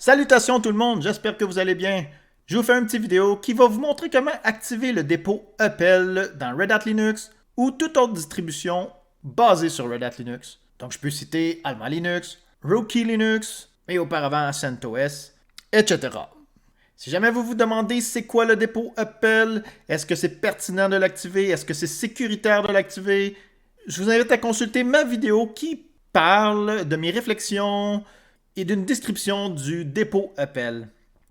Salutations tout le monde, j'espère que vous allez bien. Je vous fais une petite vidéo qui va vous montrer comment activer le dépôt Appel dans Red Hat Linux ou toute autre distribution basée sur Red Hat Linux. Donc je peux citer Alma Linux, Rocky Linux et auparavant CentOS, etc. Si jamais vous vous demandez c'est quoi le dépôt Appel, est-ce que c'est pertinent de l'activer, est-ce que c'est sécuritaire de l'activer, je vous invite à consulter ma vidéo qui parle de mes réflexions et d'une description du dépôt Appel.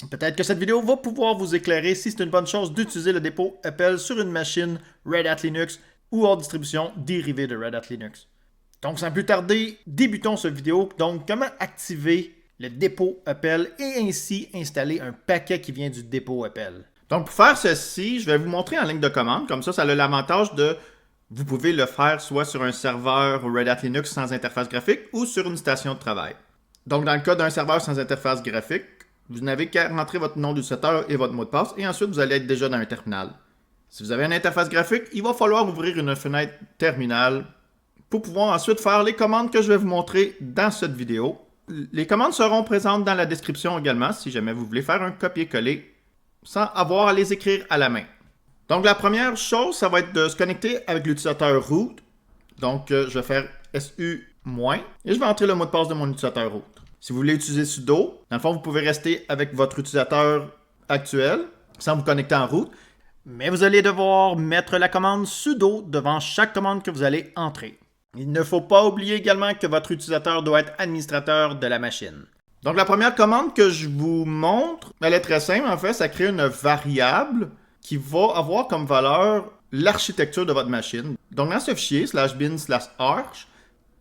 Peut-être que cette vidéo va pouvoir vous éclairer si c'est une bonne chose d'utiliser le dépôt Appel sur une machine Red Hat Linux ou hors distribution dérivée de Red Hat Linux. Donc sans plus tarder, débutons cette vidéo. Donc comment activer le dépôt Appel et ainsi installer un paquet qui vient du dépôt Appel. Donc pour faire ceci, je vais vous montrer en ligne de commande. Comme ça a l'avantage de... Vous pouvez le faire soit sur un serveur Red Hat Linux sans interface graphique ou sur une station de travail. Donc, dans le cas d'un serveur sans interface graphique, vous n'avez qu'à rentrer votre nom d'utilisateur et votre mot de passe, et ensuite, vous allez être déjà dans un terminal. Si vous avez une interface graphique, il va falloir ouvrir une fenêtre terminal pour pouvoir ensuite faire les commandes que je vais vous montrer dans cette vidéo. Les commandes seront présentes dans la description également, si jamais vous voulez faire un copier-coller sans avoir à les écrire à la main. Donc, la première chose, ça va être de se connecter avec l'utilisateur root. Donc, je vais faire SU- et je vais entrer le mot de passe de mon utilisateur root. Si vous voulez utiliser sudo, dans le fond, vous pouvez rester avec votre utilisateur actuel sans vous connecter en root. Mais vous allez devoir mettre la commande sudo devant chaque commande que vous allez entrer. Il ne faut pas oublier également que votre utilisateur doit être administrateur de la machine. Donc, la première commande que je vous montre, elle est très simple. En fait, ça crée une variable qui va avoir comme valeur l'architecture de votre machine. Donc, dans ce fichier, /bin/arch,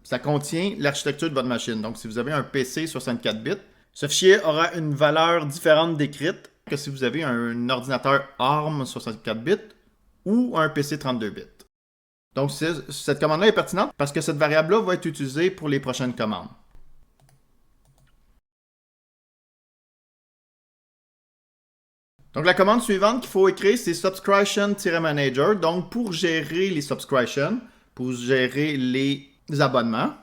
ça contient l'architecture de votre machine. Donc, si vous avez un PC 64 bits, ce fichier aura une valeur différente décrite que si vous avez un ordinateur ARM 64 bits ou un PC 32 bits. Donc, cette commande-là est pertinente parce que cette variable-là va être utilisée pour les prochaines commandes. Donc, la commande suivante qu'il faut écrire, c'est subscription-manager. Donc, pour gérer les subscriptions, pour gérer les abonnements.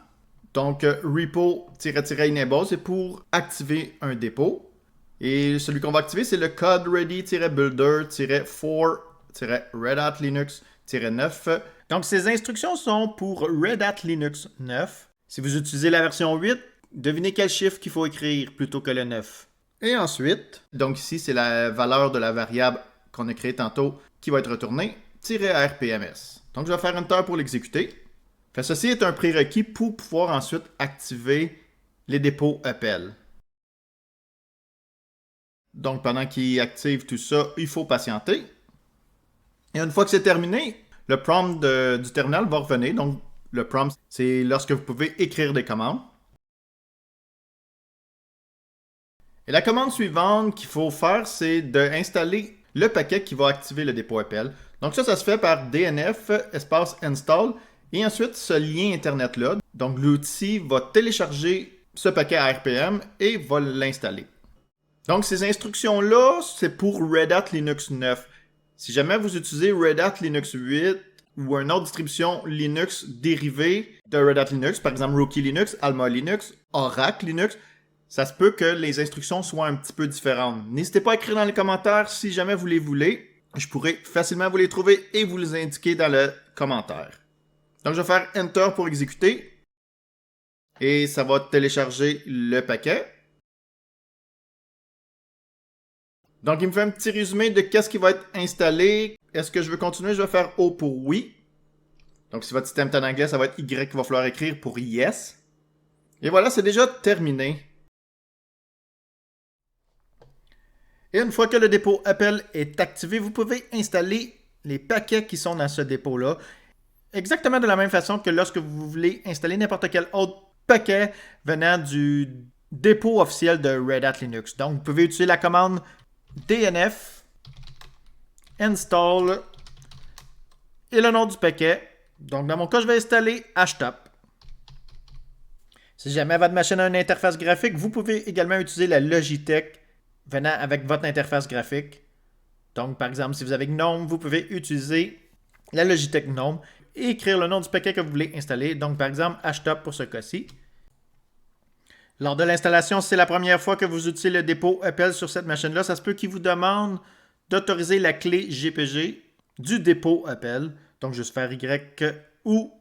Donc, repo-enable, c'est pour activer un dépôt. Et celui qu'on va activer, c'est le code ready-builder-for-Red Hat Linux-9. Donc, ces instructions sont pour Red Hat Linux 9. Si vous utilisez la version 8, devinez quel chiffre qu'il faut écrire plutôt que le 9. Et ensuite, donc ici, c'est la valeur de la variable qu'on a créée tantôt qui va être retournée, -rpms. Donc, je vais faire Enter pour l'exécuter. Ceci est un prérequis pour pouvoir ensuite activer les dépôts Appel. Donc, pendant qu'il active tout ça, il faut patienter. Et une fois que c'est terminé, le prompt du terminal va revenir. Donc, le prompt, c'est lorsque vous pouvez écrire des commandes. Et la commande suivante qu'il faut faire, c'est d'installer le paquet qui va activer le dépôt Appel. Donc ça se fait par dnf espace install. Et ensuite, ce lien Internet-là, donc l'outil va télécharger ce paquet RPM et va l'installer. Donc, ces instructions-là, c'est pour Red Hat Linux 9. Si jamais vous utilisez Red Hat Linux 8 ou une autre distribution Linux dérivée de Red Hat Linux, par exemple Rocky Linux, Alma Linux, Oracle Linux, ça se peut que les instructions soient un petit peu différentes. N'hésitez pas à écrire dans les commentaires si jamais vous les voulez. Je pourrais facilement vous les trouver et vous les indiquer dans le commentaire. Donc, je vais faire Enter pour exécuter. Et ça va télécharger le paquet. Donc, il me fait un petit résumé de qu'est-ce qui va être installé. Est-ce que je veux continuer? Je vais faire O pour oui. Donc, si votre système est en anglais, ça va être Y qu'il va falloir écrire pour Yes. Et voilà, c'est déjà terminé. Et une fois que le dépôt Appel est activé, vous pouvez installer les paquets qui sont dans ce dépôt-là. Exactement de la même façon que lorsque vous voulez installer n'importe quel autre paquet venant du dépôt officiel de Red Hat Linux. Donc, vous pouvez utiliser la commande dnf install et le nom du paquet. Donc, dans mon cas, je vais installer htop. Si jamais votre machine a une interface graphique, vous pouvez également utiliser la Logitech venant avec votre interface graphique. Donc, par exemple, si vous avez GNOME, vous pouvez utiliser la Logitech GNOME et écrire le nom du paquet que vous voulez installer. Donc, par exemple, htop pour ce cas-ci. Lors de l'installation, si c'est la première fois que vous utilisez le dépôt Apple sur cette machine-là, ça se peut qu'il vous demande d'autoriser la clé GPG du dépôt Apple. Donc, juste faire Y ou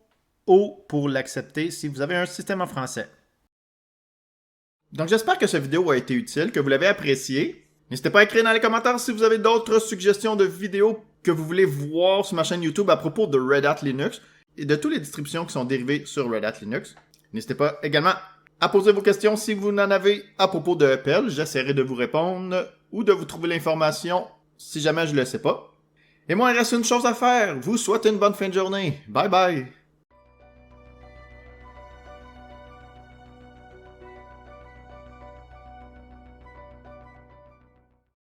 O pour l'accepter si vous avez un système en français. Donc, j'espère que cette vidéo a été utile, que vous l'avez appréciée. N'hésitez pas à écrire dans les commentaires si vous avez d'autres suggestions de vidéos que vous voulez voir sur ma chaîne YouTube à propos de Red Hat Linux et de toutes les distributions qui sont dérivées sur Red Hat Linux. N'hésitez pas également à poser vos questions si vous en avez à propos de Apple. J'essaierai de vous répondre ou de vous trouver l'information si jamais je ne le sais pas. Et moi, il reste une chose à faire. Vous souhaitez une bonne fin de journée. Bye bye!